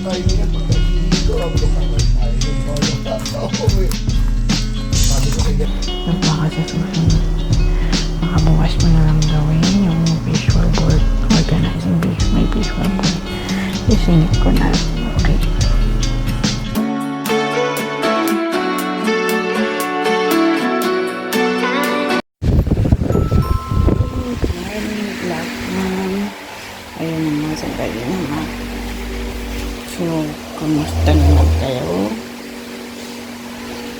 tayo niya pagkakito ang lukangan tayo ng tolong kakauwi. Sabi ko kaya Baka sa susunod, baka bukas mo na lang gawin yung visual board, organizing my visual board. Isinip ko na. Okay. Morning vlog naman. Ayun naman sa gabi naman. So, kamusta naman kayo?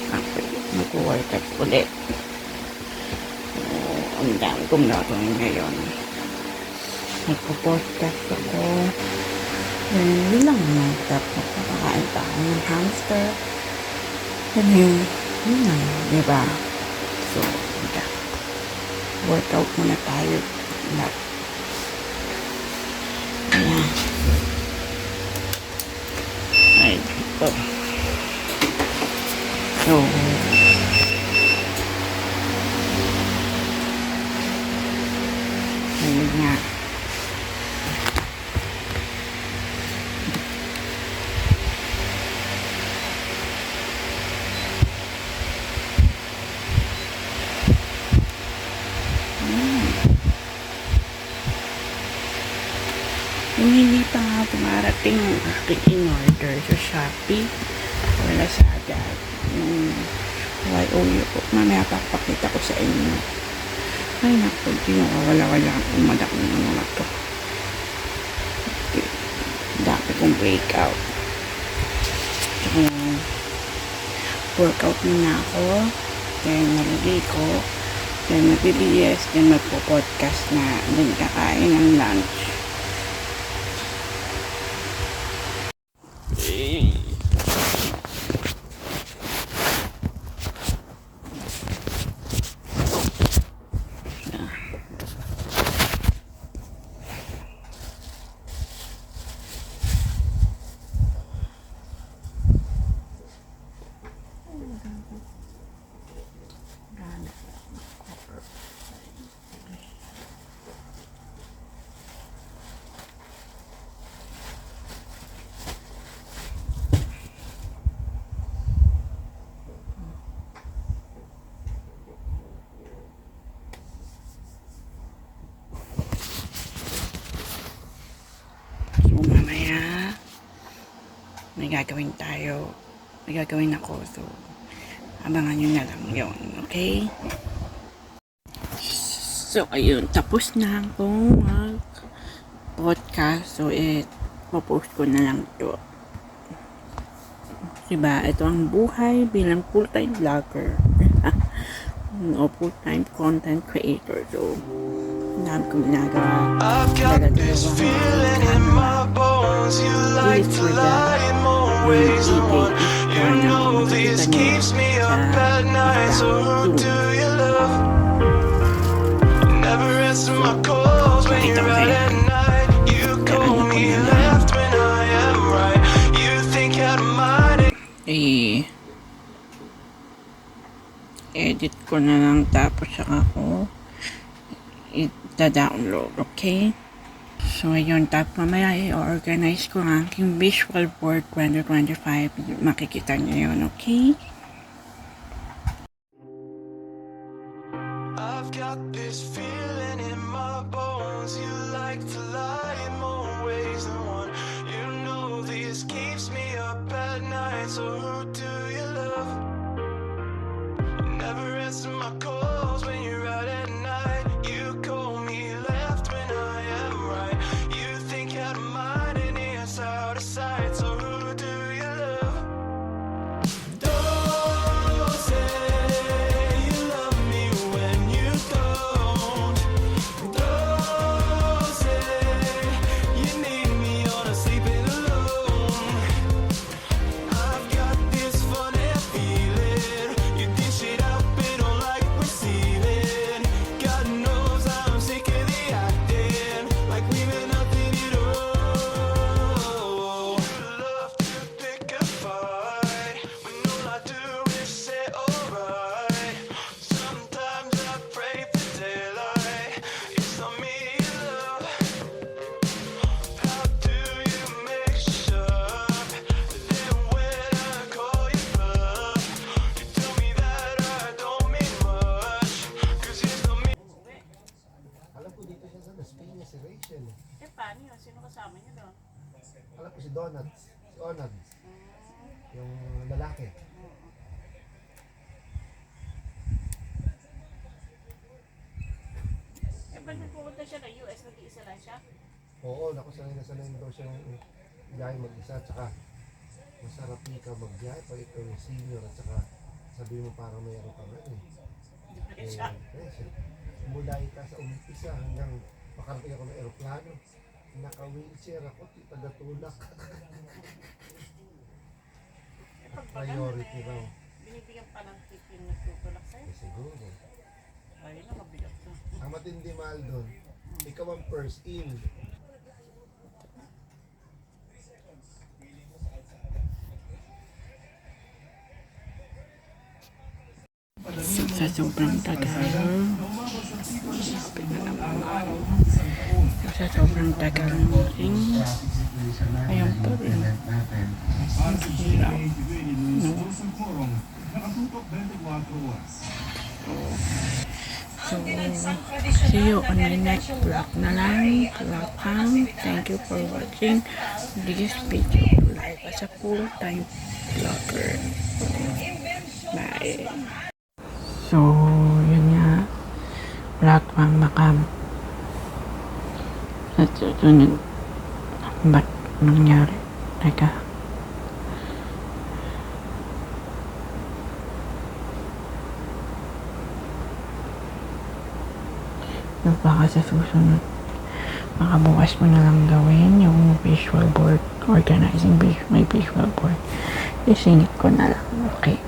Ako, mag-work up ulit. Ang dami kong gagawin ngayon. Nagpo-podcast ako. Yun lang naman. Tapos nakakain pa ako ng hamster. Yun lang. Diba? So, workout muna tayo. Ayan. Ay, dito. So, ayun nga. Yung hindi pa nga pumarating ang aking in-order sa Shopee o Lazada. Yung YOU po. Mamaya papakita ko sa inyo. Ay, naku, hindi yung wala-wala umadak ng mga to. Okay. Dami kong breakout. So, workout muna ako. Then, naligo. Then, mag-BBS. Then, magpo-podcast na. Then, kakain ng lunch. Mamaya may gagawin tayo, may gagawin ako, so abangan nyo na lang yun, okay? So ayun, tapos na akong mag podcast, so popost ko na lang to, diba? Ito ang buhay bilang full-time vlogger o full-time content creator. So dami kong ginagawa. I've got this feeling in my bones. You like to lie in more ways than one. You know this keeps me up at night. So who do you love? Never answer my calls when you're out at night. You call me left when I am right. You think out of mind. Edit ko na lang tapos saka ko i-download, okay? So, ayun, tapos mamaya i-organize ko ang aking visual board 2025. Makikita niyo yun, okay? I've got this feeling in my bones. You like to lie in more ways than one. You know this keeps me up at night. So who do you love? Never answer my calls when you're out at night. You call me left when I am right. You think out of mind and it's out of sight. So who do you love? Don't Si Onag. Yung lalaki. Eh, ba't nagpupunta siya ng US? Nag-iisa lang siya? Oo, sanay na sanay daw siya yung biyahe mag-isa. Tsaka masarap ka magbiyahe pag ikaw yung senior at saka sabi mo parang mayroon ka nga eh. Mula ka sa umpisa hanggang makarating ako ng aeroplano. Naka-wheelchair ako, taga-tulak. Priority raw. Binibigyan pa ng tip yung nagtutulak sa'yo. Siguro. Ayun na, mabigat na. Ang matindi mahal doon, ikaw ang first in. Sa sobrang tagal. Sa sobrang tagal ng meeting. Ayan pa rin. Ang hirap. No? So, see you on the next vlog na lang. Welcome. Thank you for watching this video live as a full-time vlogger. Bye. So, yun nga. Vlog pang makam. Sa susunod. Ba't nangyari? Teka. Baka sa susunod. Makabukas mo na lang gawin yung visual board. Organizing my visual board. Isingit ko na lang. Okay.